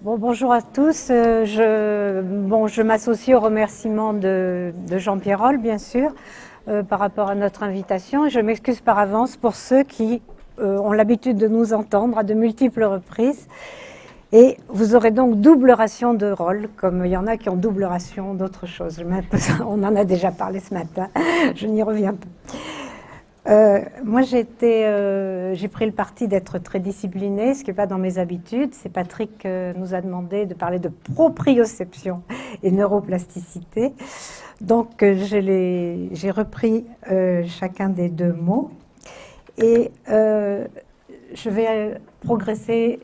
Bonjour à tous. Je m'associe au remerciement de Jean-Pierre Roll, bien sûr, par rapport à notre invitation. Et je m'excuse par avance pour ceux qui ont l'habitude de nous entendre à de multiples reprises. Et vous aurez donc double ration de rôle, comme il y en a qui ont double ration d'autres choses. On en a déjà parlé ce matin, je n'y reviens pas. Moi, j'ai pris le parti d'être très disciplinée, ce qui n'est pas dans mes habitudes. C'est Patrick qui nous a demandé de parler de proprioception et neuroplasticité. Donc, j'ai repris chacun des deux mots. Et je vais progresser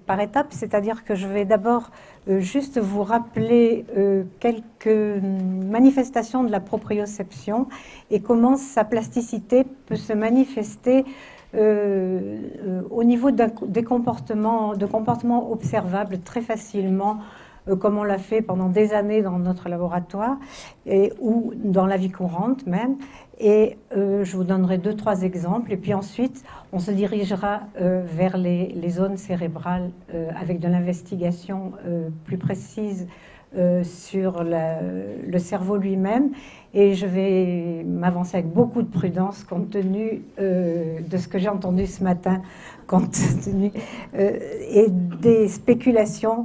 par étapes, c'est-à-dire que je vais d'abord juste vous rappeler quelques manifestations de la proprioception et comment sa plasticité peut se manifester au niveau de comportements observables très facilement, comme on l'a fait pendant des années dans notre laboratoire ou dans la vie courante même. Et je vous donnerai 2-3 exemples. Et puis ensuite, on se dirigera vers les zones cérébrales avec de l'investigation plus précise sur le cerveau lui-même. Et je vais m'avancer avec beaucoup de prudence compte tenu de ce que j'ai entendu ce matin, et des spéculations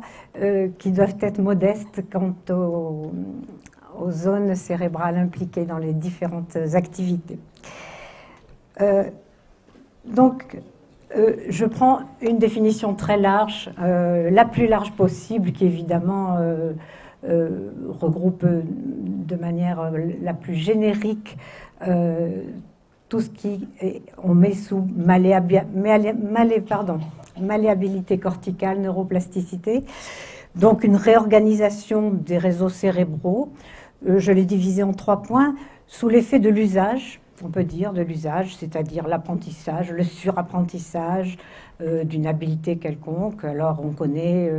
qui doivent être modestes quant aux zones cérébrales impliquées dans les différentes activités. Je prends une définition très large, la plus large possible, qui évidemment regroupe de manière la plus générique tout ce on met sous malléabilité corticale, neuroplasticité. Donc une réorganisation des réseaux cérébraux. Je l'ai divisé en 3 points. Sous l'effet de l'usage, on peut dire de l'usage, c'est-à-dire l'apprentissage, le surapprentissage d'une habileté quelconque. Alors on connaît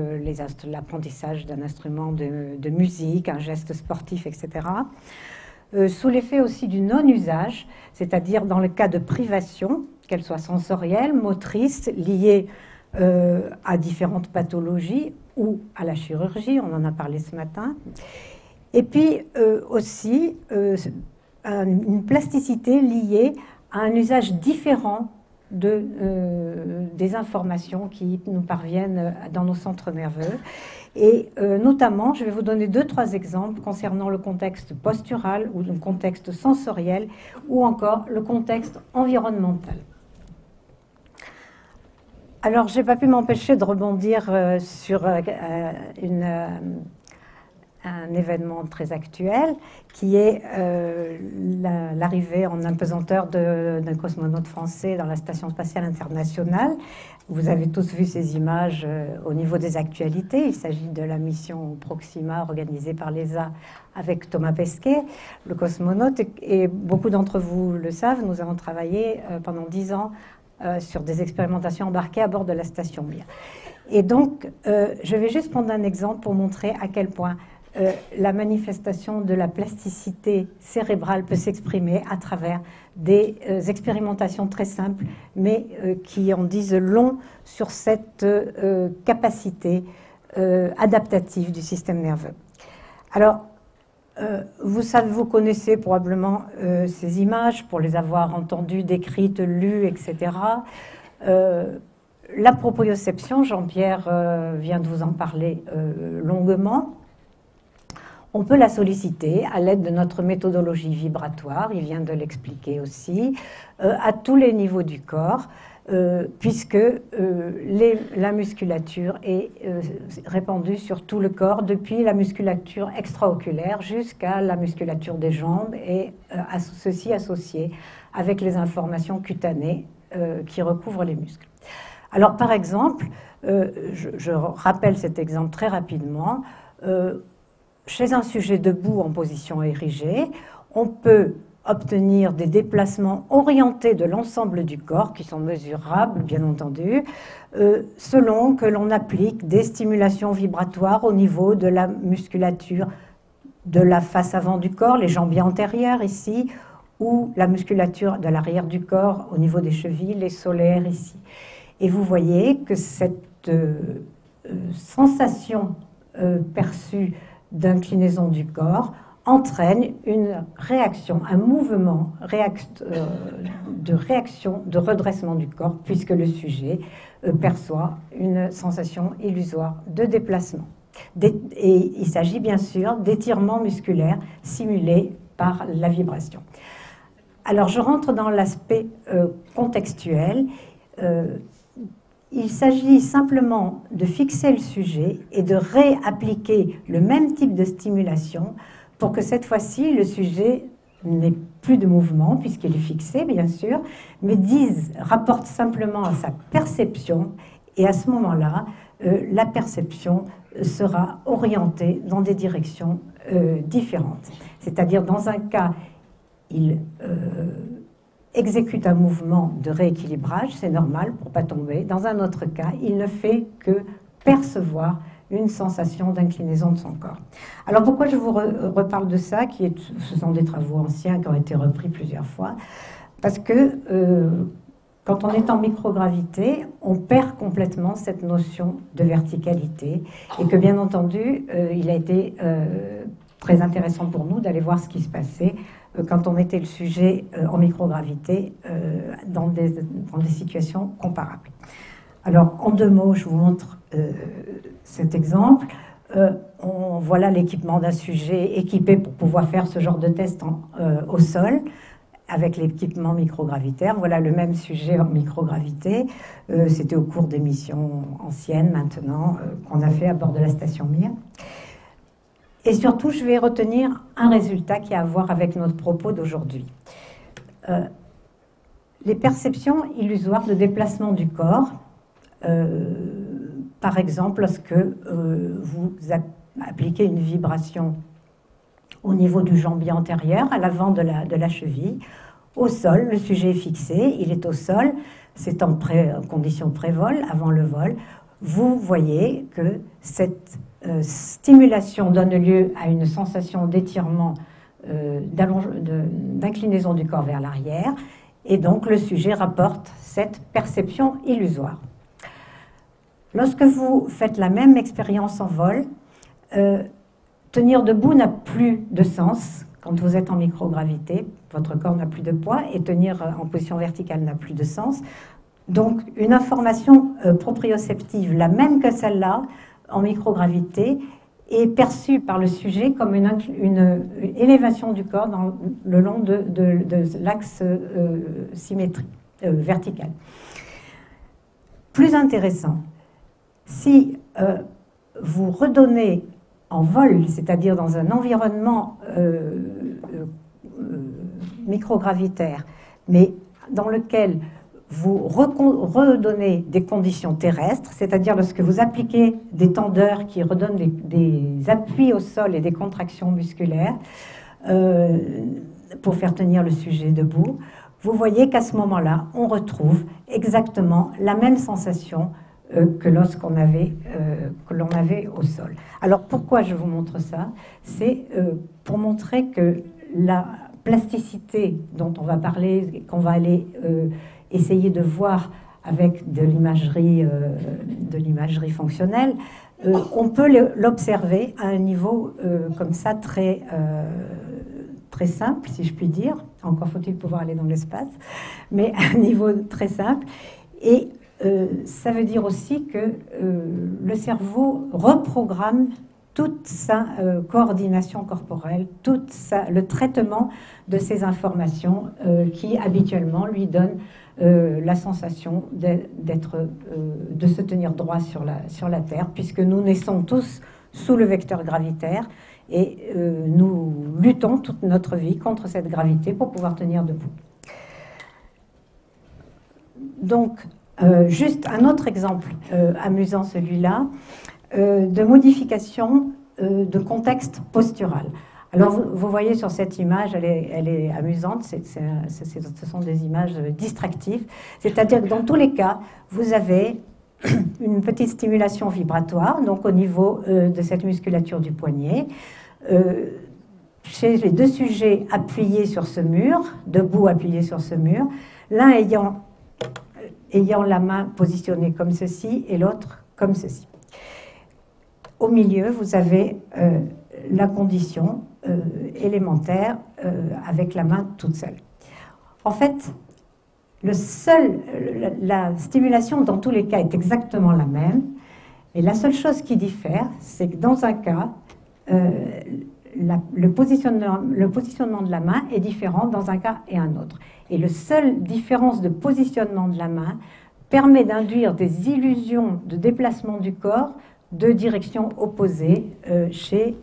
l'apprentissage d'un instrument de musique, un geste sportif, etc. Sous l'effet aussi du non-usage, c'est-à-dire dans le cas de privation, qu'elle soit sensorielle, motrice, liée à différentes pathologies ou à la chirurgie, on en a parlé ce matin. Et puis aussi une plasticité liée à un usage différent des informations qui nous parviennent dans nos centres nerveux. Et notamment, je vais vous donner 2-3 exemples concernant le contexte postural ou le contexte sensoriel ou encore le contexte environnemental. Alors, je n'ai pas pu m'empêcher de rebondir sur un événement très actuel qui est l'arrivée en apesanteur d'un cosmonaute français dans la Station spatiale internationale. Vous avez tous vu ces images au niveau des actualités. Il s'agit de la mission Proxima organisée par l'ESA avec Thomas Pesquet, le cosmonaute. Et beaucoup d'entre vous le savent, nous avons travaillé pendant 10 ans sur des expérimentations embarquées à bord de la station Mir. Et donc, je vais juste prendre un exemple pour montrer à quel point la manifestation de la plasticité cérébrale peut s'exprimer à travers des expérimentations très simples, mais qui en disent long sur cette capacité adaptative du système nerveux. Alors, vous connaissez probablement ces images pour les avoir entendues, décrites, lues, etc. La proprioception, Jean-Pierre vient de vous en parler longuement. On peut la solliciter à l'aide de notre méthodologie vibratoire, il vient de l'expliquer aussi, à tous les niveaux du corps, puisque la musculature est répandue sur tout le corps, depuis la musculature extraoculaire jusqu'à la musculature des jambes, et ceci associé avec les informations cutanées qui recouvrent les muscles. Alors par exemple, je rappelle cet exemple très rapidement, chez un sujet debout en position érigée, on peut obtenir des déplacements orientés de l'ensemble du corps, qui sont mesurables, bien entendu, selon que l'on applique des stimulations vibratoires au niveau de la musculature de la face avant du corps, les jambiers antérieures ici, ou la musculature de l'arrière du corps au niveau des chevilles, les solaires ici. Et vous voyez que cette sensation perçue d'inclinaison du corps entraîne une réaction, un mouvement de réaction, de redressement du corps, puisque le sujet perçoit une sensation illusoire de déplacement. Et il s'agit bien sûr d'étirements musculaires simulés par la vibration. Alors je rentre dans l'aspect contextuel. Il s'agit simplement de fixer le sujet et de réappliquer le même type de stimulation pour que cette fois-ci, le sujet n'ait plus de mouvement, puisqu'il est fixé, bien sûr, mais rapporte simplement à sa perception, et à ce moment-là, la perception sera orientée dans des directions différentes. C'est-à-dire, dans un cas, il exécute un mouvement de rééquilibrage, c'est normal pour ne pas tomber. Dans un autre cas, il ne fait que percevoir une sensation d'inclinaison de son corps. Alors pourquoi je vous reparle de ça, ce sont des travaux anciens qui ont été repris plusieurs fois, parce que quand on est en microgravité, on perd complètement cette notion de verticalité, et que bien entendu, il a été très intéressant pour nous d'aller voir ce qui se passait quand on mettait le sujet en microgravité dans des situations comparables. Alors, en 2 mots, je vous montre cet exemple. Voilà l'équipement d'un sujet équipé pour pouvoir faire ce genre de test au sol, avec l'équipement microgravitaire. Voilà le même sujet en microgravité. C'était au cours des missions anciennes, maintenant, qu'on a fait à bord de la station Mir. Et surtout, je vais retenir un résultat qui a à voir avec notre propos d'aujourd'hui. Les perceptions illusoires de déplacement du corps, par exemple, lorsque vous appliquez une vibration au niveau du jambier antérieur, à l'avant de la cheville, au sol, le sujet est fixé, il est au sol, c'est en condition pré-vol, avant le vol. Vous voyez que cette stimulation donne lieu à une sensation d'étirement, d'inclinaison du corps vers l'arrière, et donc le sujet rapporte cette perception illusoire. Lorsque vous faites la même expérience en vol, tenir debout n'a plus de sens quand vous êtes en microgravité, votre corps n'a plus de poids, et tenir en position verticale n'a plus de sens. Donc une information proprioceptive, la même que celle-là, en microgravité, est perçue par le sujet comme une élévation du corps le long de l'axe symétrique, vertical. Plus intéressant, si vous redonnez en vol, c'est-à-dire dans un environnement microgravitaire, mais dans lequel vous redonnez des conditions terrestres, c'est-à-dire lorsque vous appliquez des tendeurs qui redonnent des appuis au sol et des contractions musculaires pour faire tenir le sujet debout, vous voyez qu'à ce moment-là, on retrouve exactement la même sensation que lorsqu'on avait, que l'on avait au sol. Alors pourquoi je vous montre ça? C'est pour montrer que la plasticité dont on va parler, qu'on va aller essayer de voir avec de l'imagerie fonctionnelle, on peut l'observer à un niveau comme ça très simple, si je puis dire. Encore faut-il pouvoir aller dans l'espace, mais à un niveau très simple. Et ça veut dire aussi que le cerveau reprogramme toute sa coordination corporelle, le traitement de ces informations qui habituellement lui donnent la sensation de se tenir droit sur la Terre, puisque nous naissons tous sous le vecteur gravitaire et nous luttons toute notre vie contre cette gravité pour pouvoir tenir debout. Donc, juste un autre exemple amusant, celui-là, de modification de contexte postural. Alors, vous voyez sur cette image, elle est amusante, ce sont des images distractives, c'est-à-dire que dans tous les cas, vous avez une petite stimulation vibratoire, donc au niveau de cette musculature du poignet, chez les 2 sujets appuyés sur ce mur, debout appuyés sur ce mur, l'un ayant la main positionnée comme ceci et l'autre comme ceci. au milieu, vous avez la condition élémentaire avec la main toute seule. En fait, la stimulation dans tous les cas est exactement la même, et la seule chose qui diffère, c'est que dans un cas, le positionnement de la main est différent dans un cas et un autre. Et la seule différence de positionnement de la main permet d'induire des illusions de déplacement du corps de direction opposée chez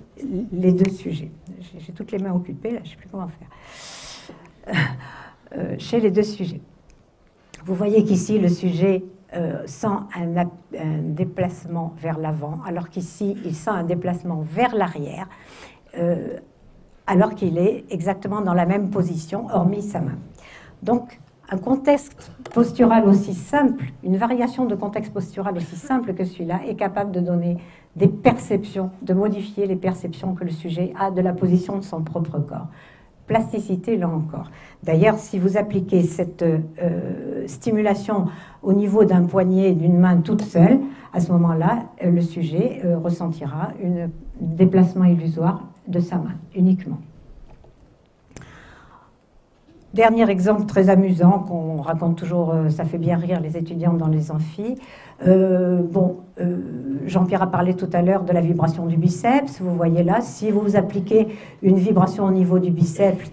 les deux sujets. J'ai toutes les mains occupées, là, je ne sais plus comment faire. Chez les deux sujets. Vous voyez qu'ici, le sujet sent un déplacement vers l'avant, alors qu'ici, il sent un déplacement vers l'arrière, alors qu'il est exactement dans la même position, hormis sa main. Donc, un contexte postural aussi simple, une variation de contexte postural aussi simple que celui-là est capable de donner des perceptions, de modifier les perceptions que le sujet a de la position de son propre corps. Plasticité, là encore. D'ailleurs, si vous appliquez cette stimulation au niveau d'un poignet d'une main toute seule, à ce moment-là, le sujet ressentira un déplacement illusoire de sa main, uniquement. Dernier exemple très amusant qu'on raconte toujours, ça fait bien rire les étudiants dans les amphis. Jean-Pierre a parlé tout à l'heure de la vibration du biceps. Vous voyez là, si vous appliquez une vibration au niveau du biceps,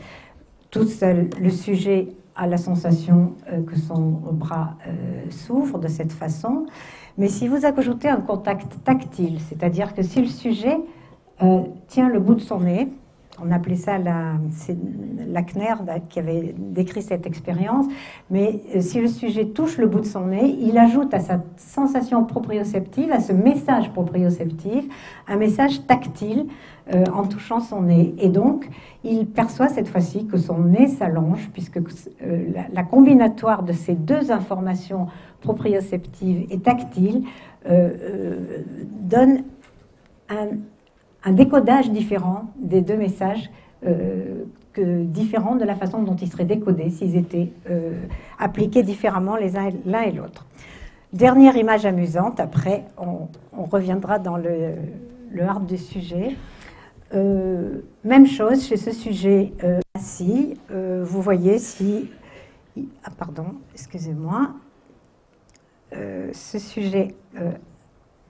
tout seul, le sujet a la sensation que son bras s'ouvre de cette façon. Mais si vous ajoutez un contact tactile, c'est-à-dire que si le sujet tient le bout de son nez, on appelait ça Lackner qui avait décrit cette expérience, mais si le sujet touche le bout de son nez, il ajoute à sa sensation proprioceptive, à ce message proprioceptif, un message tactile en touchant son nez. Et donc, il perçoit cette fois-ci que son nez s'allonge, puisque la combinatoire de ces deux informations proprioceptives et tactiles donne un décodage différent des deux messages, différent de la façon dont ils seraient décodés s'ils étaient appliqués différemment l'un et l'autre. Dernière image amusante, après on reviendra dans le hard du sujet. Même chose chez ce sujet assis, vous voyez si... Ah pardon, excusez-moi. Ce sujet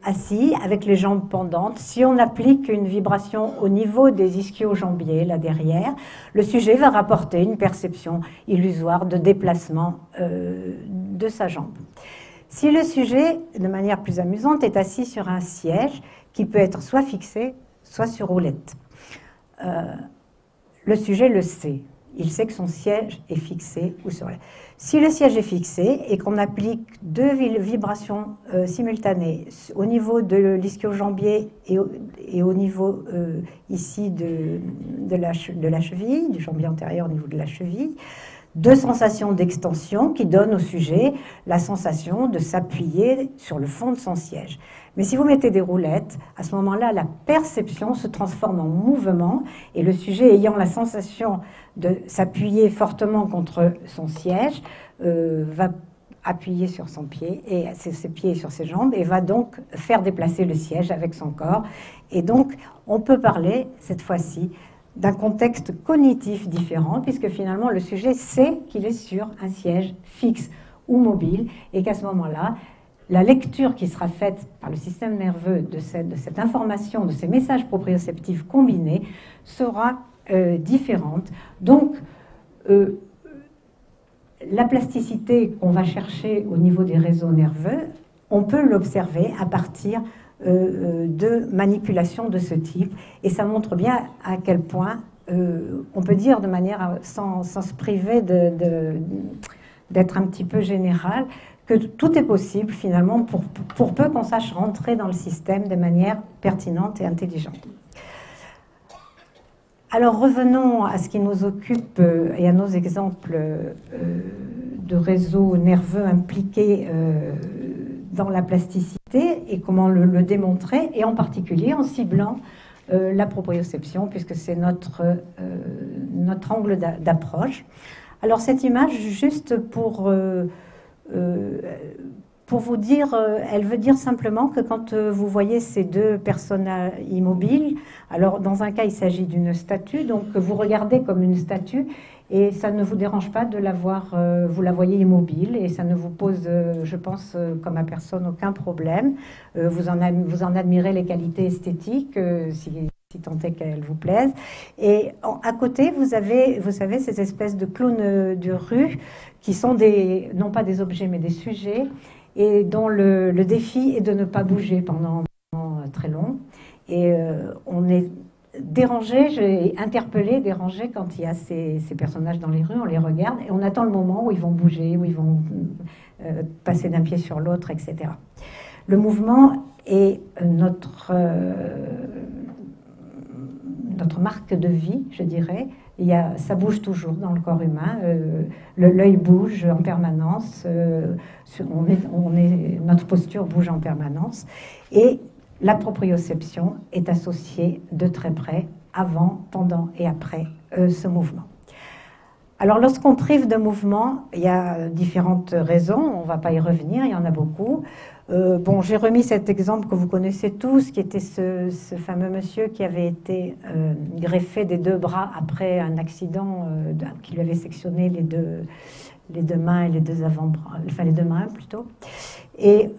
assis, avec les jambes pendantes, si on applique une vibration au niveau des ischio-jambiers, là derrière, le sujet va rapporter une perception illusoire de déplacement de sa jambe. Si le sujet, de manière plus amusante, est assis sur un siège qui peut être soit fixé, soit sur roulette, le sujet le sait. Il sait que son siège est fixé ou sur roulette. Si le siège est fixé et qu'on applique deux vibrations simultanées au niveau de l'ischio-jambier et au niveau ici de la cheville, du jambier antérieur au niveau de la cheville, deux sensations d'extension qui donnent au sujet la sensation de s'appuyer sur le fond de son siège. Mais si vous mettez des roulettes, à ce moment-là, la perception se transforme en mouvement et le sujet ayant la sensation de s'appuyer fortement contre son siège va appuyer sur son pied et ses pieds sur ses jambes et va donc faire déplacer le siège avec son corps. Et donc, on peut parler, cette fois-ci, d'un contexte cognitif différent, puisque finalement, le sujet sait qu'il est sur un siège fixe ou mobile et qu'à ce moment-là, la lecture qui sera faite par le système nerveux de cette information, de ces messages proprioceptifs combinés, sera différente. Donc, la plasticité qu'on va chercher au niveau des réseaux nerveux, on peut l'observer à partir de manipulations de ce type. Et ça montre bien à quel point on peut dire de manière, sans se priver d'être un petit peu général, que tout est possible finalement pour peu qu'on sache rentrer dans le système de manière pertinente et intelligente. Alors revenons à ce qui nous occupe et à nos exemples de réseaux nerveux impliqués dans la plasticité et comment le démontrer, et en particulier en ciblant la proprioception, puisque c'est notre angle d'approche. Alors cette image, juste pour pour vous dire, elle veut dire simplement que quand vous voyez ces deux personnes immobiles, alors dans un cas il s'agit d'une statue, donc vous regardez comme une statue et ça ne vous dérange pas de la voir, vous la voyez immobile et ça ne vous pose, je pense, comme à personne, aucun problème. Vous en admirez les qualités esthétiques, si tant est qu'elles vous plaisent. Et à côté, vous savez, ces espèces de clowns de rue qui sont non pas des objets, mais des sujets, et dont le défi est de ne pas bouger pendant très long. Et on est dérangé, j'ai interpellé, dérangé quand il y a ces personnages dans les rues, on les regarde et on attend le moment où ils vont bouger, où ils vont passer d'un pied sur l'autre, etc. Le mouvement est notre marque de vie, je dirais. Ça bouge toujours dans le corps humain. L'œil bouge en permanence. Notre posture bouge en permanence. Et la proprioception est associée de très près avant, pendant et après ce mouvement. Alors, lorsqu'on prive de mouvement, il y a différentes raisons. On ne va pas y revenir, il y en a beaucoup. Bon, j'ai remis cet exemple que vous connaissez tous, qui était ce fameux monsieur qui avait été greffé des deux bras après un accident qui lui avait sectionné les deux mains et les deux avant-bras, enfin les deux mains plutôt. Et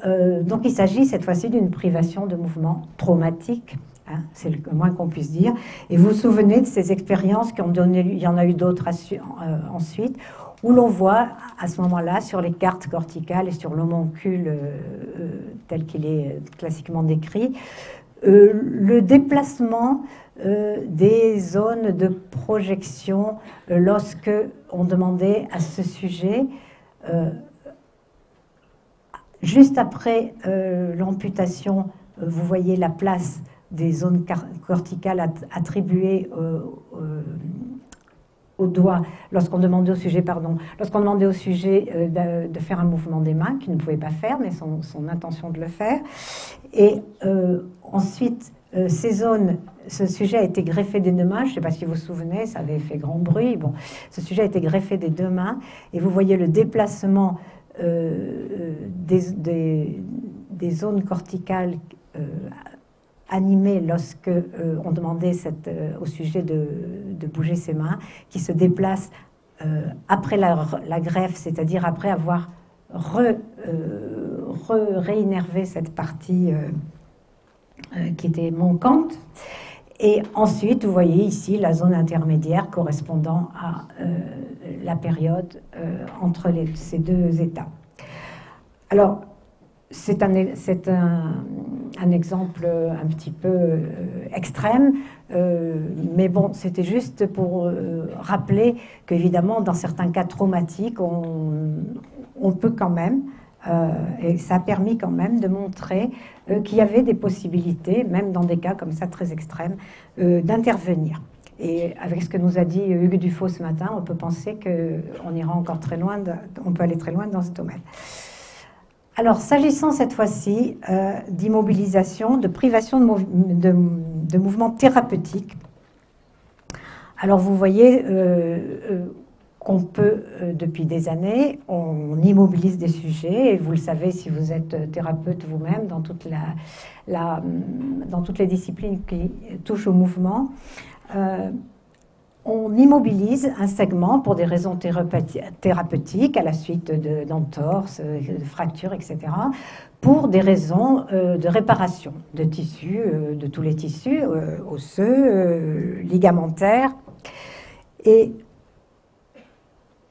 donc il s'agit cette fois-ci d'une privation de mouvement traumatique, hein, c'est le moins qu'on puisse dire. Et vous vous souvenez de ces expériences qui ont donné, il y en a eu d'autres ensuite, où l'on voit à ce moment-là, sur les cartes corticales et sur l'homoncule tel qu'il est classiquement décrit, le déplacement des zones de projection lorsque on demandait à ce sujet, juste après l'amputation, vous voyez la place des zones corticales attribuées au doigt, lorsqu'on demandait au sujet, de faire un mouvement des mains, qu'il ne pouvait pas faire, mais son intention de le faire. Et ensuite, ce sujet a été greffé des deux mains, je ne sais pas si vous vous souvenez, ça avait fait grand bruit. Bon, ce sujet a été greffé des deux mains, et vous voyez le déplacement des zones corticales animées lorsque on demandait au sujet de bouger ses mains, qui se déplacent après la greffe, c'est-à-dire après avoir réinnervé cette partie qui était manquante. Et ensuite, vous voyez ici la zone intermédiaire correspondant à la période entre ces deux états. Alors, c'est un exemple un petit peu extrême, mais bon, c'était juste pour rappeler qu'évidemment, dans certains cas traumatiques, on peut quand même, et ça a permis quand même de montrer qu'il y avait des possibilités, même dans des cas comme ça très extrêmes, d'intervenir. Et avec ce que nous a dit Hugues Dufaux ce matin, on peut penser qu'on ira encore très loin, on peut aller très loin dans ce domaine. Alors, s'agissant cette fois-ci d'immobilisation, de privation de mouvements thérapeutiques, alors vous voyez qu'on peut, depuis des années, on immobilise des sujets, et vous le savez si vous êtes thérapeute vous-même, dans toutes les disciplines qui touchent au mouvement, on immobilise un segment pour des raisons thérapeutiques, à la suite d'entorses, de fractures, etc., pour des raisons de réparation de tissus, de tous les tissus, osseux, ligamentaires. Et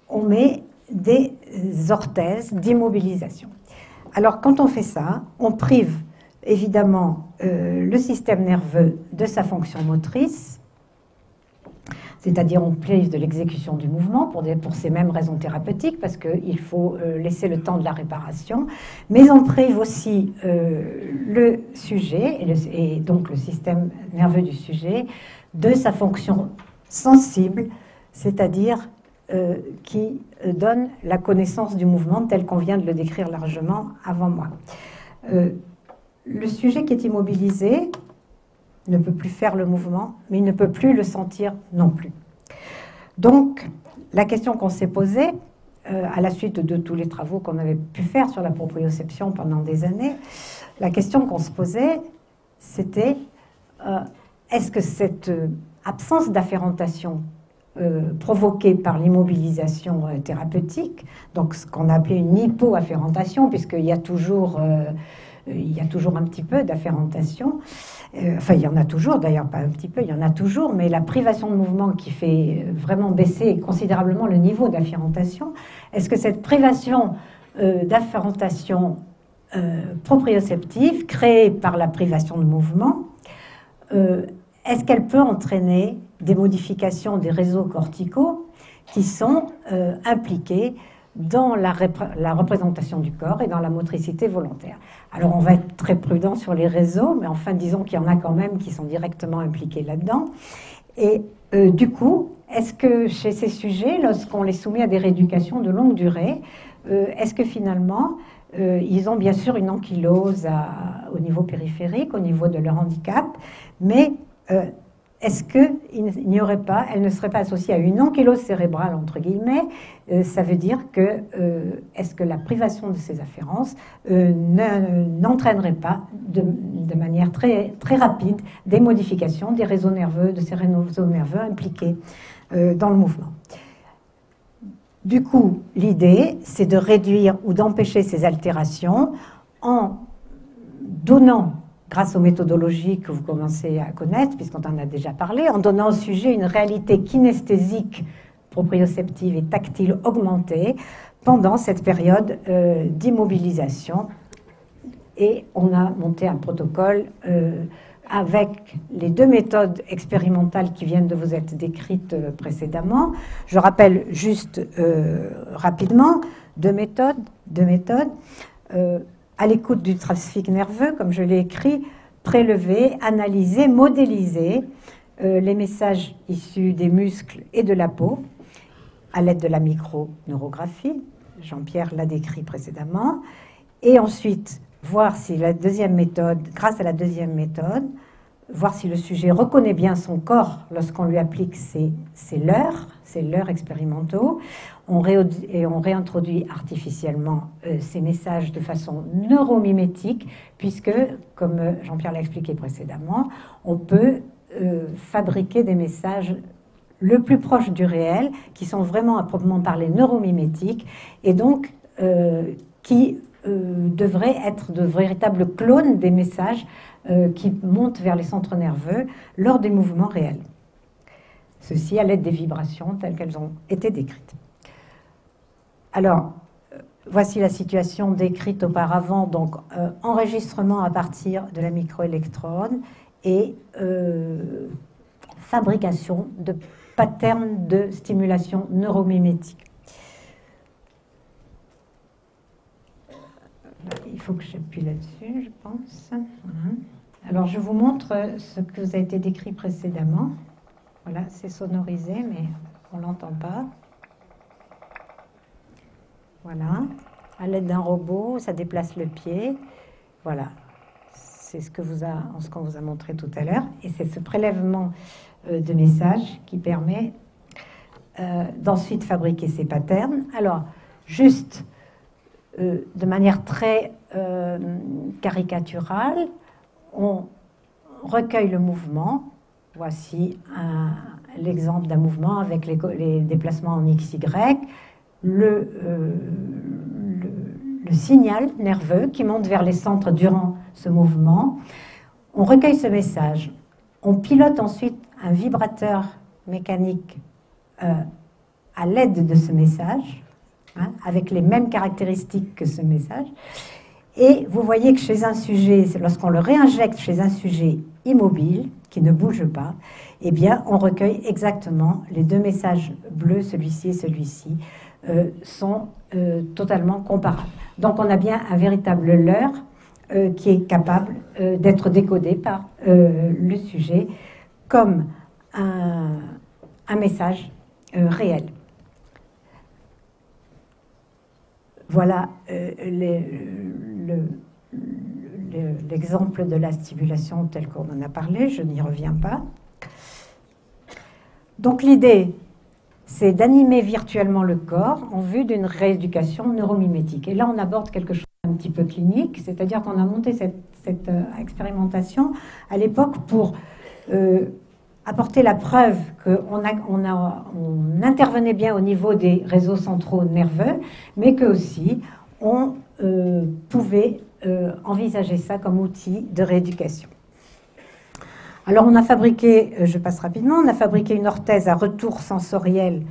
on met des orthèses d'immobilisation. Alors, quand on fait ça, on prive évidemment le système nerveux de sa fonction motrice, c'est-à-dire on prive de l'exécution du mouvement pour ces mêmes raisons thérapeutiques, parce qu'il faut laisser le temps de la réparation, mais on prive aussi le sujet, et donc le système nerveux du sujet, de sa fonction sensible, c'est-à-dire qui donne la connaissance du mouvement tel qu'on vient de le décrire largement avant moi. Le sujet qui est immobilisé ne peut plus faire le mouvement, mais il ne peut plus le sentir non plus. Donc, la question qu'on s'est posée, à la suite de tous les travaux qu'on avait pu faire sur la proprioception pendant des années, la question qu'on se posait, c'était est-ce que cette absence d'afférentation provoquée par l'immobilisation thérapeutique, donc ce qu'on appelait une hypoafférentation, puisqu'il y a toujours un petit peu d'afférentation, enfin il y en a toujours, d'ailleurs pas un petit peu, il y en a toujours, mais la privation de mouvement qui fait vraiment baisser considérablement le niveau d'afférentation, est-ce que cette privation d'afférentation proprioceptive créée par la privation de mouvement, est-ce qu'elle peut entraîner des modifications des réseaux corticaux qui sont impliqués dans la représentation du corps et dans la motricité volontaire. Alors on va être très prudent sur les réseaux, mais enfin disons qu'il y en a quand même qui sont directement impliqués là-dedans. Et du coup, est-ce que chez ces sujets, lorsqu'on les soumet à des rééducations de longue durée, est-ce que finalement ils ont bien sûr une ankylose au niveau périphérique, au niveau de leur handicap, mais est-ce qu'il n'y aurait pas, elle ne serait pas associée à une ankylose cérébrale, entre guillemets, ça veut dire que, est-ce que la privation de ces afférences n'entraînerait pas de manière très, très rapide des modifications des réseaux nerveux, de ces réseaux nerveux impliqués dans le mouvement. Du coup, l'idée, c'est de réduire ou d'empêcher ces altérations en donnant, grâce aux méthodologies que vous commencez à connaître, puisqu'on en a déjà parlé, en donnant au sujet une réalité kinesthésique, proprioceptive et tactile augmentée pendant cette période d'immobilisation. Et on a monté un protocole avec les deux méthodes expérimentales qui viennent de vous être décrites précédemment. Je rappelle juste rapidement deux méthodes. À l'écoute du trafic nerveux, comme je l'ai écrit, prélever, analyser, modéliser les messages issus des muscles et de la peau à l'aide de la microneurographie. Jean-Pierre l'a décrit précédemment. Et ensuite, voir si la deuxième méthode, grâce à la deuxième méthode, voir si le sujet reconnaît bien son corps lorsqu'on lui applique ses leurres expérimentaux. On réintroduit artificiellement ces messages de façon neuromimétique, puisque, comme Jean-Pierre l'a expliqué précédemment, on peut fabriquer des messages le plus proches du réel, qui sont vraiment à proprement parler neuromimétiques, et donc qui devraient être de véritables clones des messages qui montent vers les centres nerveux lors des mouvements réels. Ceci à l'aide des vibrations telles qu'elles ont été décrites. Alors, voici la situation décrite auparavant, donc enregistrement à partir de la microélectrode et fabrication de patterns de stimulation neuromimétique. Il faut que j'appuie là-dessus, je pense. Voilà. Alors, je vous montre ce que vous a été décrit précédemment. Voilà, c'est sonorisé, mais on ne l'entend pas. Voilà. À l'aide d'un robot, ça déplace le pied. Voilà. C'est ce qu'on vous a montré tout à l'heure. Et c'est ce prélèvement de messages qui permet d'ensuite fabriquer ces patterns. Alors, juste de manière très caricaturale, on recueille le mouvement. Voici l'exemple d'un mouvement avec les déplacements en XY. Le signal nerveux qui monte vers les centres durant ce mouvement. On recueille ce message. On pilote ensuite un vibrateur mécanique à l'aide de ce message, avec les mêmes caractéristiques que ce message. Et vous voyez que chez un sujet, lorsqu'on le réinjecte chez un sujet immobile, qui ne bouge pas, eh bien, on recueille exactement les deux messages bleus, celui-ci et celui-ci, sont totalement comparables. Donc, on a bien un véritable leurre qui est capable d'être décodé par le sujet comme un message réel. Voilà l'exemple de la stimulation tel qu'on en a parlé, je n'y reviens pas. Donc l'idée, c'est d'animer virtuellement le corps en vue d'une rééducation neuromimétique. Et là, on aborde quelque chose un petit peu clinique, c'est-à-dire qu'on a monté cette expérimentation à l'époque pour apporter la preuve qu'on intervenait bien au niveau des réseaux centraux nerveux, mais que aussi on pouvait envisager ça comme outil de rééducation. Alors on a fabriqué, je passe rapidement, on a fabriqué une orthèse à retour sensoriel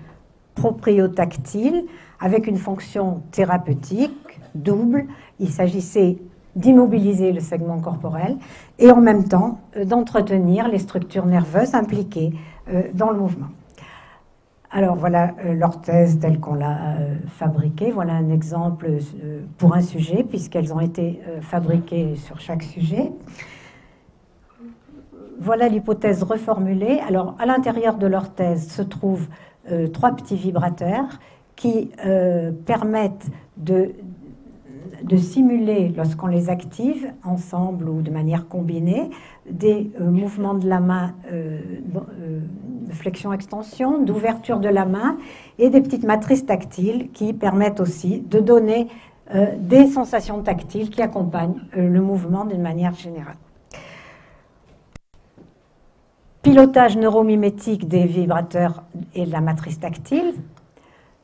propriotactile avec une fonction thérapeutique double. Il s'agissait d'immobiliser le segment corporel et en même temps d'entretenir les structures nerveuses impliquées dans le mouvement. Alors voilà l'orthèse telle qu'on l'a fabriquée. Voilà un exemple pour un sujet puisqu'elles ont été fabriquées sur chaque sujet. Voilà l'hypothèse reformulée. Alors, à l'intérieur de l'orthèse se trouvent 3 petits vibrateurs qui permettent de simuler, lorsqu'on les active, ensemble ou de manière combinée, des mouvements de la main, de flexion-extension, d'ouverture de la main, et des petites matrices tactiles qui permettent aussi de donner des sensations tactiles qui accompagnent le mouvement d'une manière générale. Pilotage neuromimétique des vibrateurs et de la matrice tactile,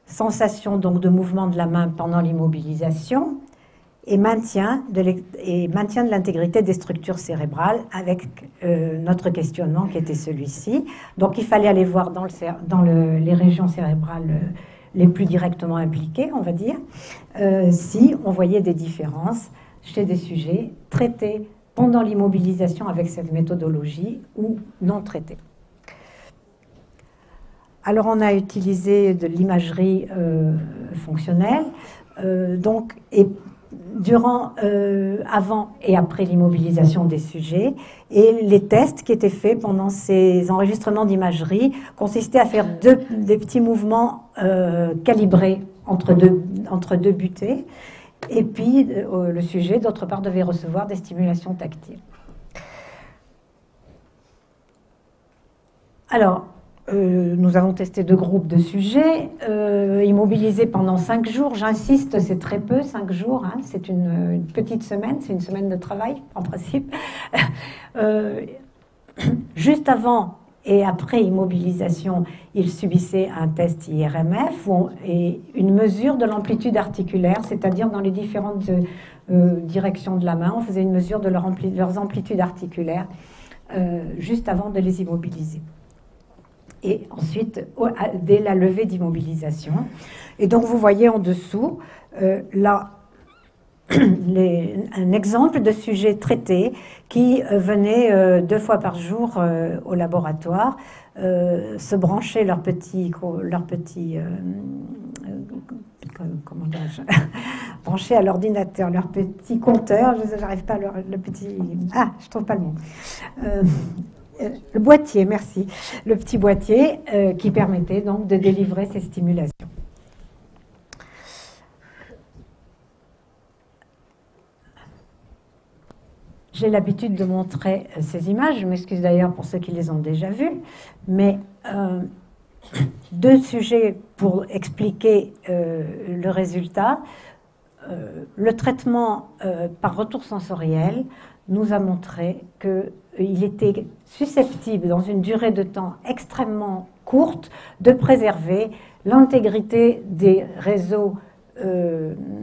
sensation donc de mouvement de la main pendant l'immobilisation et maintien de l'intégrité des structures cérébrales avec notre questionnement qui était celui-ci. Donc il fallait aller voir dans les régions cérébrales les plus directement impliquées, on va dire, si on voyait des différences chez des sujets traités pendant l'immobilisation avec cette méthodologie ou non traitée. Alors on a utilisé de l'imagerie fonctionnelle, avant et après l'immobilisation des sujets, et les tests qui étaient faits pendant ces enregistrements d'imagerie consistaient à faire des petits mouvements calibrés entre deux butées. Et puis, le sujet, d'autre part, devait recevoir des stimulations tactiles. Alors, nous avons testé 2 groupes de sujets, immobilisés pendant 5 jours. J'insiste, c'est très peu, 5 jours, hein, c'est une petite semaine, c'est une semaine de travail, en principe. Juste avant et après immobilisation, ils subissaient un test IRMF et une mesure de l'amplitude articulaire, c'est-à-dire dans les différentes directions de la main, on faisait une mesure de leurs amplitudes articulaires juste avant de les immobiliser. Et ensuite, dès la levée d'immobilisation. Et donc, vous voyez en dessous, là, un exemple de sujet traité qui venait 2 fois par jour au laboratoire se brancher leur petit brancher à l'ordinateur leur petit compteur, j'arrive pas le petit, je trouve pas le mot, le boîtier, merci, le petit boîtier qui permettait donc de délivrer ces stimulations. J'ai l'habitude de montrer ces images, je m'excuse d'ailleurs pour ceux qui les ont déjà vues, mais 2 sujets pour expliquer le résultat. Le traitement par retour sensoriel nous a montré qu'il était susceptible, dans une durée de temps extrêmement courte, de préserver l'intégrité des réseaux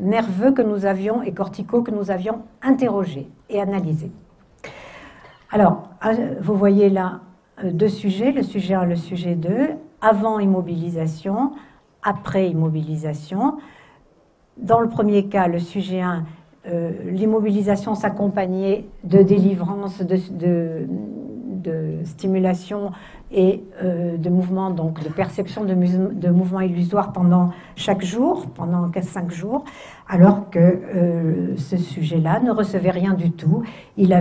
nerveux que nous avions et corticaux que nous avions interrogés et analysés. Alors, vous voyez là 2 sujets, le sujet 1 et le sujet 2, avant immobilisation, après immobilisation. Dans le premier cas, le sujet 1, l'immobilisation s'accompagnait de délivrance de stimulation et de mouvement, donc de perception de mouvements illusoires pendant chaque jour, pendant 5 jours, alors que ce sujet-là ne recevait rien du tout. Il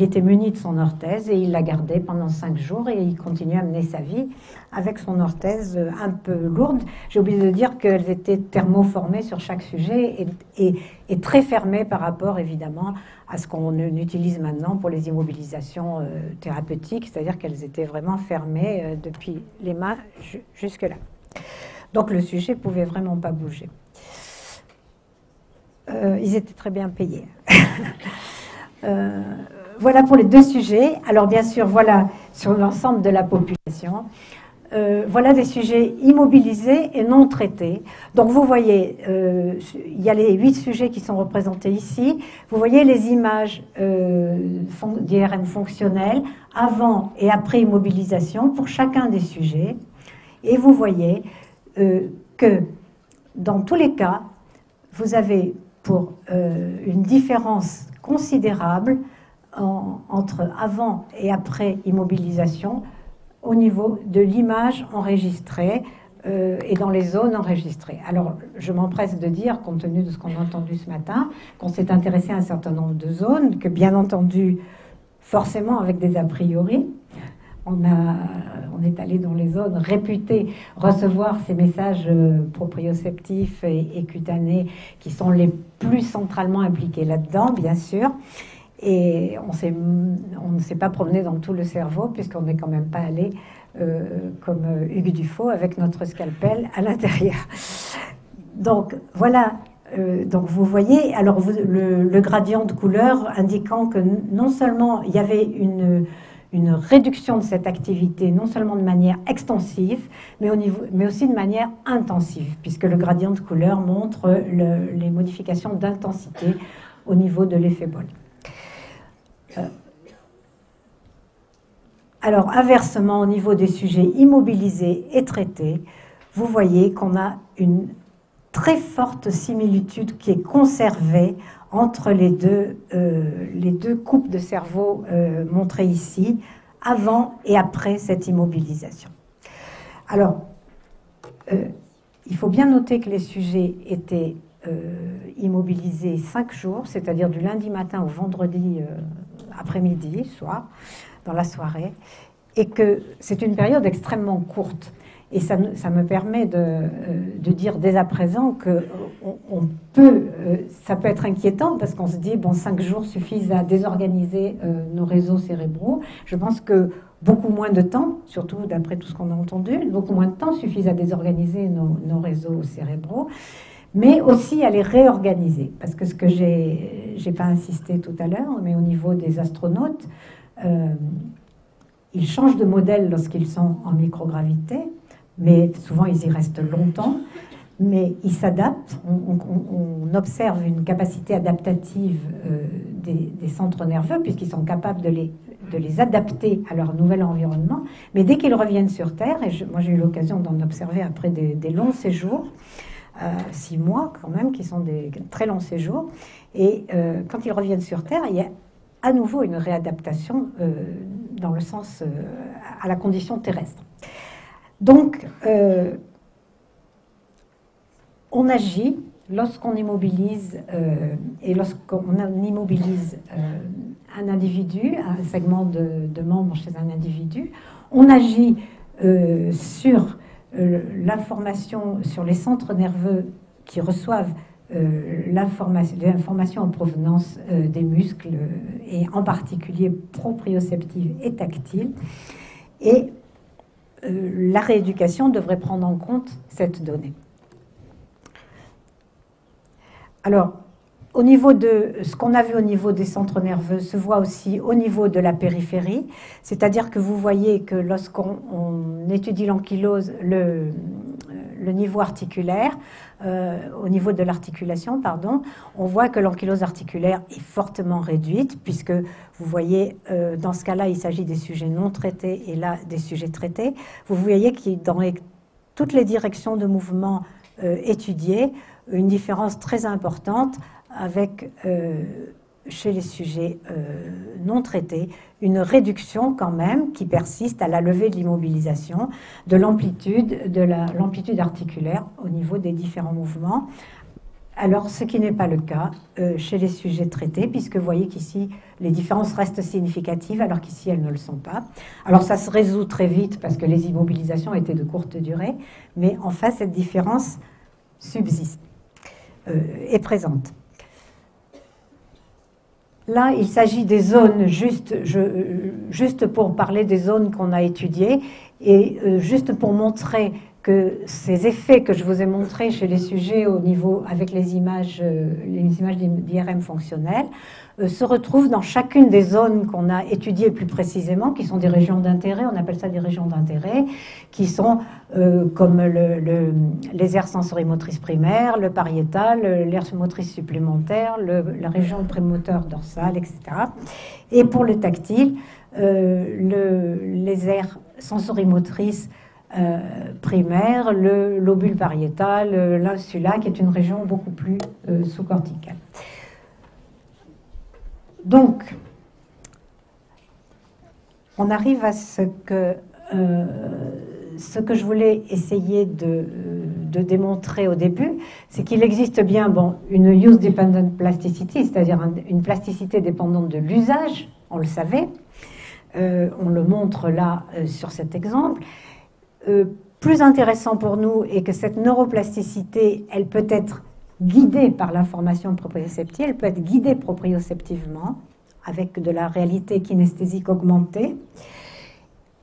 était muni de son orthèse et il la gardait pendant 5 jours et il continuait à mener sa vie avec son orthèse un peu lourde. J'ai oublié de dire qu'elles étaient thermoformées sur chaque sujet et très fermées par rapport, évidemment, à ce qu'on utilise maintenant pour les immobilisations thérapeutiques, c'est-à-dire qu'elles étaient vraiment fermées depuis les mains jusque-là. Donc le sujet ne pouvait vraiment pas bouger. Ils étaient très bien payés. Voilà pour les deux sujets. Alors bien sûr, voilà sur l'ensemble de la population. Voilà des sujets immobilisés et non traités. Donc vous voyez, il y a les 8 sujets qui sont représentés ici. Vous voyez les images d'IRM fonctionnelles avant et après immobilisation pour chacun des sujets. Et vous voyez que dans tous les cas, vous avez pour une différence considérable entre avant et après immobilisation au niveau de l'image enregistrée et dans les zones enregistrées. Alors, je m'empresse de dire, compte tenu de ce qu'on a entendu ce matin, qu'on s'est intéressé à un certain nombre de zones, que bien entendu, forcément avec des a priori, on est allé dans les zones réputées recevoir ces messages proprioceptifs et cutanés qui sont les plus centralement impliqués là-dedans, bien sûr. Et on ne s'est pas promené dans tout le cerveau, puisqu'on n'est quand même pas allé comme Hugues Dufaux avec notre scalpel à l'intérieur. Donc voilà, donc vous voyez, alors le gradient de couleur indiquant que non seulement il y avait une réduction de cette activité, non seulement de manière extensive, mais aussi de manière intensive, puisque le gradient de couleur montre les modifications d'intensité au niveau de l'effet bol. Alors, inversement, au niveau des sujets immobilisés et traités, vous voyez qu'on a une très forte similitude qui est conservée entre les deux coupes de cerveau montrées ici, avant et après cette immobilisation. Alors, il faut bien noter que les sujets étaient immobilisés 5 jours, c'est-à-dire du lundi matin au vendredi après-midi, soir, dans la soirée, et que c'est une période extrêmement courte. Et ça me permet de dire dès à présent que ça peut être inquiétant parce qu'on se dit, bon, 5 jours suffisent à désorganiser nos réseaux cérébraux. Je pense que beaucoup moins de temps, surtout d'après tout ce qu'on a entendu, beaucoup moins de temps suffisent à désorganiser nos réseaux cérébraux, mais aussi à les réorganiser. Parce que ce que j'ai pas insisté tout à l'heure, mais au niveau des astronautes, ils changent de modèle lorsqu'ils sont en microgravité, mais souvent ils y restent longtemps, mais ils s'adaptent. On observe une capacité adaptative des centres nerveux, puisqu'ils sont capables de les adapter à leur nouvel environnement, mais dès qu'ils reviennent sur Terre, et moi j'ai eu l'occasion d'en observer après des longs séjours, 6 mois quand même, qui sont des très longs séjours, et quand ils reviennent sur Terre, il y a à nouveau une réadaptation dans le sens à la condition terrestre. Donc, on agit lorsqu'on immobilise et lorsqu'on immobilise un individu, un segment de membres chez un individu, on agit sur l'information, sur les centres nerveux qui reçoivent l'information en provenance des muscles et en particulier proprioceptive et tactile. Et la rééducation devrait prendre en compte cette donnée. Alors, au niveau de ce qu'on a vu au niveau des centres nerveux se voit aussi au niveau de la périphérie, c'est-à-dire que vous voyez que lorsqu'on étudie l'ankylose, le niveau articulaire, au niveau de l'articulation, pardon, on voit que l'ankylose articulaire est fortement réduite, puisque vous voyez, dans ce cas-là, il s'agit des sujets non traités et là, des sujets traités. Vous voyez qu'il y a dans toutes les directions de mouvement étudiées, une différence très importante avec, chez les sujets non traités, une réduction quand même qui persiste à la levée de l'immobilisation, de l'amplitude articulaire au niveau des différents mouvements. Alors, ce qui n'est pas le cas chez les sujets traités, puisque vous voyez qu'ici, les différences restent significatives, alors qu'ici, elles ne le sont pas. Alors, ça se résout très vite parce que les immobilisations étaient de courte durée, mais en fait, cette différence subsiste, est présente. Là, il s'agit des zones, juste pour parler des zones qu'on a étudiées, et juste pour montrer que ces effets que je vous ai montrés chez les sujets au niveau, avec les images d'IRM fonctionnelles, se retrouvent dans chacune des zones qu'on a étudiées plus précisément, qui sont des régions d'intérêt, on appelle ça des régions d'intérêt, qui sont comme les aires sensorimotrices primaires, le pariétal, l'aire motrice supplémentaire, la région prémoteur dorsale, etc. Et pour le tactile, les aires sensorimotrices primaires, le lobule pariétal, l'insula, qui est une région beaucoup plus sous-corticale. Donc, on arrive à ce que je voulais essayer de démontrer au début, c'est qu'il existe bien une use-dependent plasticity, c'est-à-dire une plasticité dépendante de l'usage, on le savait, on le montre là sur cet exemple. Plus intéressant pour nous est que cette neuroplasticité, elle peut être guidée par l'information proprioceptive, elle peut être guidée proprioceptivement avec de la réalité kinesthésique augmentée.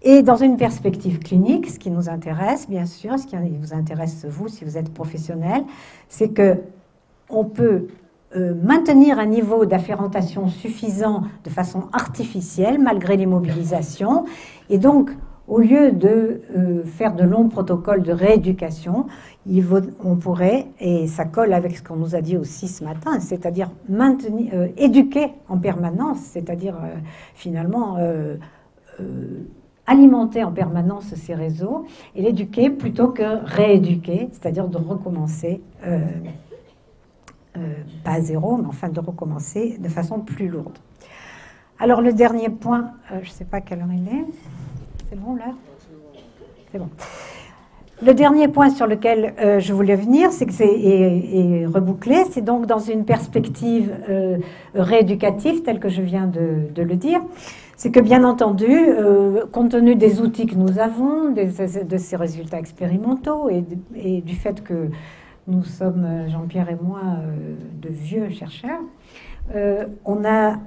Et dans une perspective clinique, ce qui nous intéresse, bien sûr, ce qui vous intéresse vous, si vous êtes professionnel, c'est qu'on peut maintenir un niveau d'afférentation suffisant de façon artificielle, malgré l'immobilisation, et donc au lieu de faire de longs protocoles de rééducation, on pourrait, et ça colle avec ce qu'on nous a dit aussi ce matin, c'est-à-dire éduquer en permanence, c'est-à-dire finalement alimenter en permanence ces réseaux, et l'éduquer plutôt que rééduquer, c'est-à-dire de recommencer, pas à zéro, mais enfin de recommencer de façon plus lourde. Alors le dernier point, je ne sais pas quelle heure il est. C'est bon, là? C'est bon. Le dernier point sur lequel je voulais venir, c'est que c'est rebouclé, c'est donc dans une perspective rééducative, telle que je viens de le dire, c'est que bien entendu, compte tenu des outils que nous avons, de ces résultats expérimentaux et du fait que nous sommes, Jean-Pierre et moi, de vieux chercheurs, on a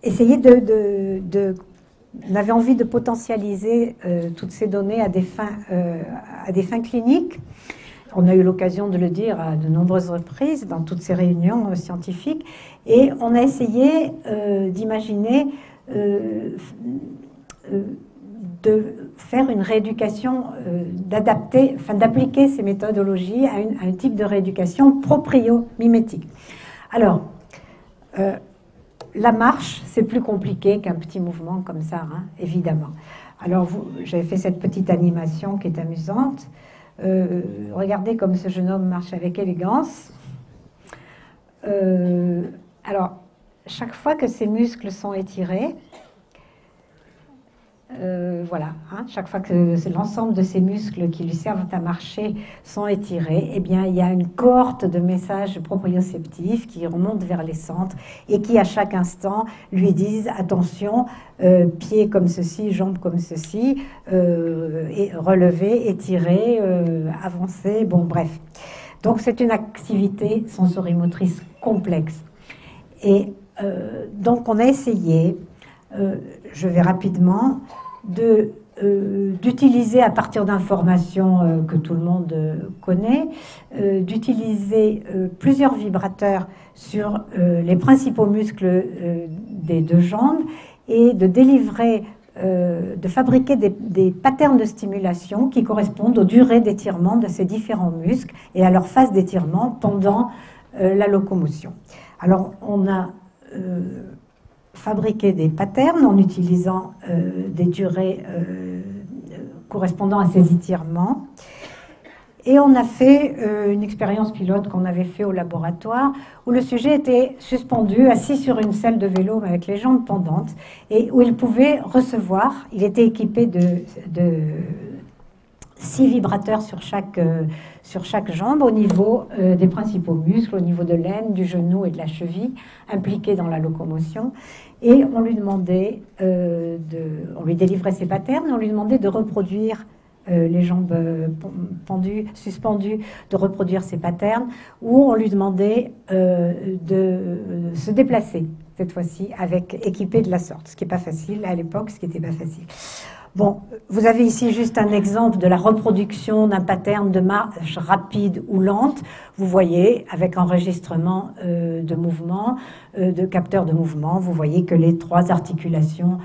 essayé on avait envie de potentialiser toutes ces données à des fins cliniques. On a eu l'occasion de le dire à de nombreuses reprises dans toutes ces réunions scientifiques. Et on a essayé d'imaginer de faire une rééducation, d'appliquer ces méthodologies à un type de rééducation proprio-mimétique. Alors, la marche, c'est plus compliqué qu'un petit mouvement comme ça, hein, évidemment. Alors, j'avais fait cette petite animation qui est amusante. Regardez comme ce jeune homme marche avec élégance. Alors, chaque fois que ses muscles sont étirés, voilà, hein, chaque fois que l'ensemble de ces muscles qui lui servent à marcher sont étirés, eh bien, il y a une cohorte de messages proprioceptifs qui remontent vers les centres et qui, à chaque instant, lui disent « Attention, pieds comme ceci, jambes comme ceci, et relever, étirer, avancer, bon, bref. » Donc, c'est une activité sensorimotrice complexe. Et donc, on a essayé, je vais rapidement, d'utiliser à partir d'informations que tout le monde connaît, d'utiliser plusieurs vibrateurs sur les principaux muscles des deux jambes et de délivrer, de fabriquer des patterns de stimulation qui correspondent aux durées d'étirement de ces différents muscles et à leur phase d'étirement pendant la locomotion. Alors, on a fabriquer des patterns en utilisant des durées correspondant à ces étirements. Et on a fait une expérience pilote qu'on avait fait au laboratoire où le sujet était suspendu, assis sur une selle de vélo avec les jambes pendantes et où il pouvait recevoir, il était équipé de 6 vibrateurs sur chaque jambe au niveau des principaux muscles, au niveau de l'aine, du genou et de la cheville impliqués dans la locomotion. Et on lui demandait, on lui délivrait ses patterns, on lui demandait de reproduire les jambes pendues, suspendues, de reproduire ses patterns, ou on lui demandait de se déplacer, cette fois-ci, équipé de la sorte, ce qui n'est pas facile à l'époque, ce qui n'était pas facile. Bon, vous avez ici juste un exemple de la reproduction d'un pattern de marche rapide ou lente. Vous voyez, avec enregistrement de mouvement, de capteurs de mouvement, vous voyez que les 3 articulations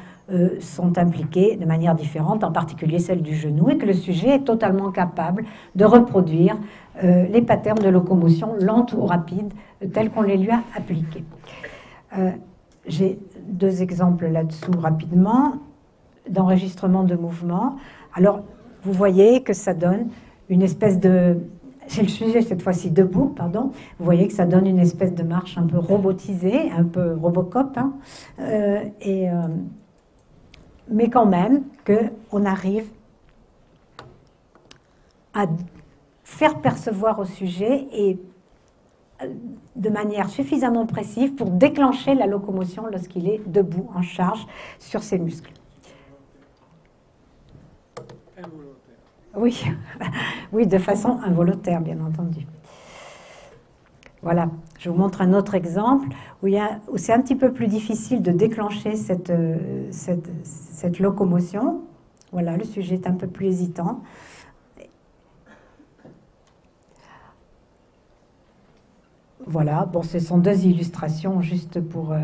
sont impliquées de manière différente, en particulier celle du genou, et que le sujet est totalement capable de reproduire les patterns de locomotion lente ou rapide tels qu'on les lui a appliqués. J'ai 2 exemples là-dessous rapidement d'enregistrement de mouvement. Alors, vous voyez que ça donne une espèce de... J'ai le sujet cette fois-ci debout, pardon. Vous voyez que ça donne une espèce de marche un peu robotisée, un peu Robocop, hein, mais quand même qu'on arrive à faire percevoir au sujet et de manière suffisamment précise pour déclencher la locomotion lorsqu'il est debout, en charge sur ses muscles. Oui, oui, de façon involontaire, bien entendu. Voilà, je vous montre un autre exemple où c'est un petit peu plus difficile de déclencher cette locomotion. Voilà, le sujet est un peu plus hésitant. Voilà, bon, ce sont 2 illustrations juste pour...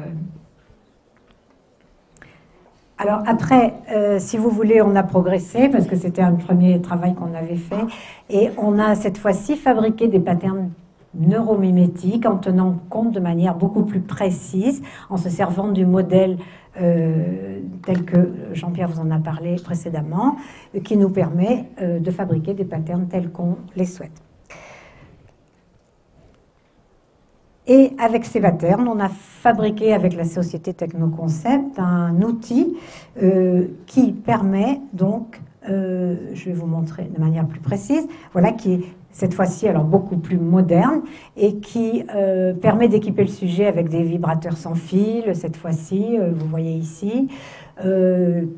Alors après, si vous voulez, on a progressé parce que c'était un premier travail qu'on avait fait et on a cette fois-ci fabriqué des patterns neuromimétiques en tenant compte de manière beaucoup plus précise, en se servant du modèle tel que Jean-Pierre vous en a parlé précédemment, qui nous permet de fabriquer des patterns tels qu'on les souhaite. Et avec ces patterns, on a fabriqué avec la société Technoconcept un outil qui permet donc, je vais vous montrer de manière plus précise, voilà, qui est cette fois-ci alors beaucoup plus moderne et qui permet d'équiper le sujet avec des vibrateurs sans fil, cette fois-ci, vous voyez ici,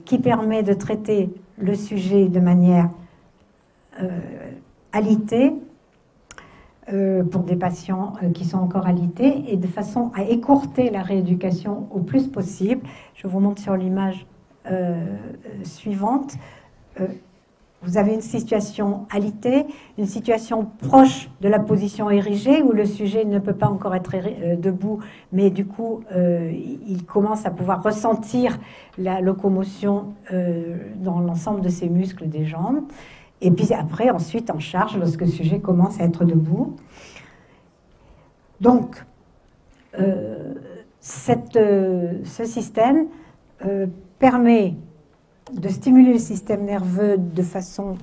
qui permet de traiter le sujet de manière alitée, pour des patients qui sont encore alités et de façon à écourter la rééducation au plus possible. Je vous montre sur l'image suivante. Vous avez une situation alitée, une situation proche de la position érigée où le sujet ne peut pas encore être debout, mais du coup, il commence à pouvoir ressentir la locomotion dans l'ensemble de ses muscles des jambes. Et puis après, ensuite, en charge, lorsque le sujet commence à être debout. Donc, ce système permet de stimuler le système nerveux de façon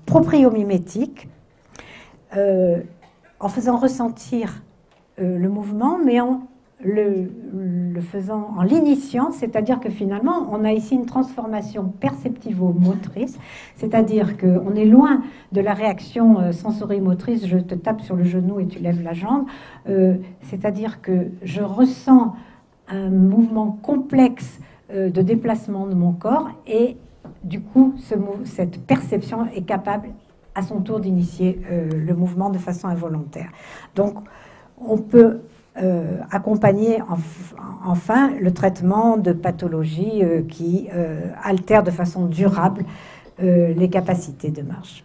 propriomimétique, en faisant ressentir le mouvement, mais en le faisant, en l'initiant, c'est-à-dire que finalement, on a ici une transformation perceptivo-motrice, c'est-à-dire qu'on est loin de la réaction sensorimotrice, je te tape sur le genou et tu lèves la jambe, c'est-à-dire que je ressens un mouvement complexe de déplacement de mon corps et du coup, cette perception est capable à son tour d'initier le mouvement de façon involontaire. Donc, on peut accompagner enfin le traitement de pathologies qui altèrent de façon durable les capacités de marche.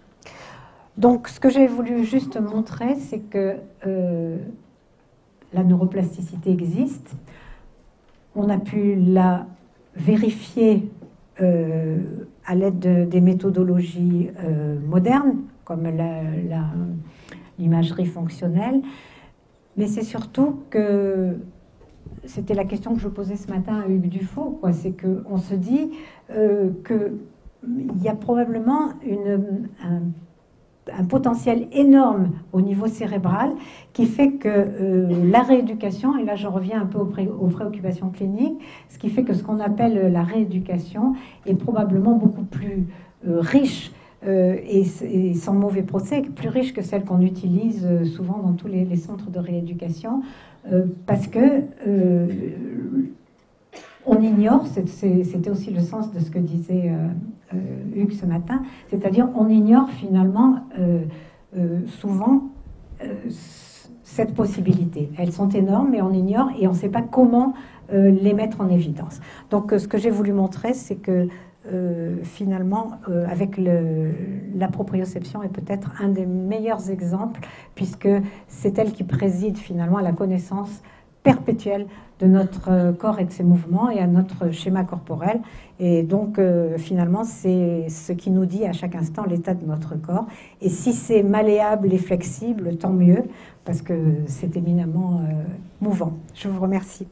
Donc, ce que j'ai voulu juste montrer, c'est que la neuroplasticité existe. On a pu la vérifier à l'aide des méthodologies modernes, comme l'imagerie fonctionnelle. Mais c'est surtout que, c'était la question que je posais ce matin à Hugues Dufaux, c'est qu'on se dit qu'il y a probablement un potentiel énorme au niveau cérébral qui fait que la rééducation, et là je reviens un peu aux préoccupations cliniques, ce qui fait que ce qu'on appelle la rééducation est probablement beaucoup plus riche et sans mauvais procès, plus riche que celle qu'on utilise souvent dans tous les centres de rééducation, parce que on ignore, c'était aussi le sens de ce que disait Hugues ce matin, c'est-à-dire on ignore finalement souvent cette possibilité. Elles sont énormes, mais on ignore et on ne sait pas comment les mettre en évidence. Donc ce que j'ai voulu montrer, c'est que finalement, avec la proprioception est peut-être un des meilleurs exemples, puisque c'est elle qui préside finalement à la connaissance perpétuelle de notre corps et de ses mouvements et à notre schéma corporel. Et donc, finalement, c'est ce qui nous dit à chaque instant l'état de notre corps. Et si c'est malléable et flexible, tant mieux, parce que c'est éminemment mouvant. Je vous remercie.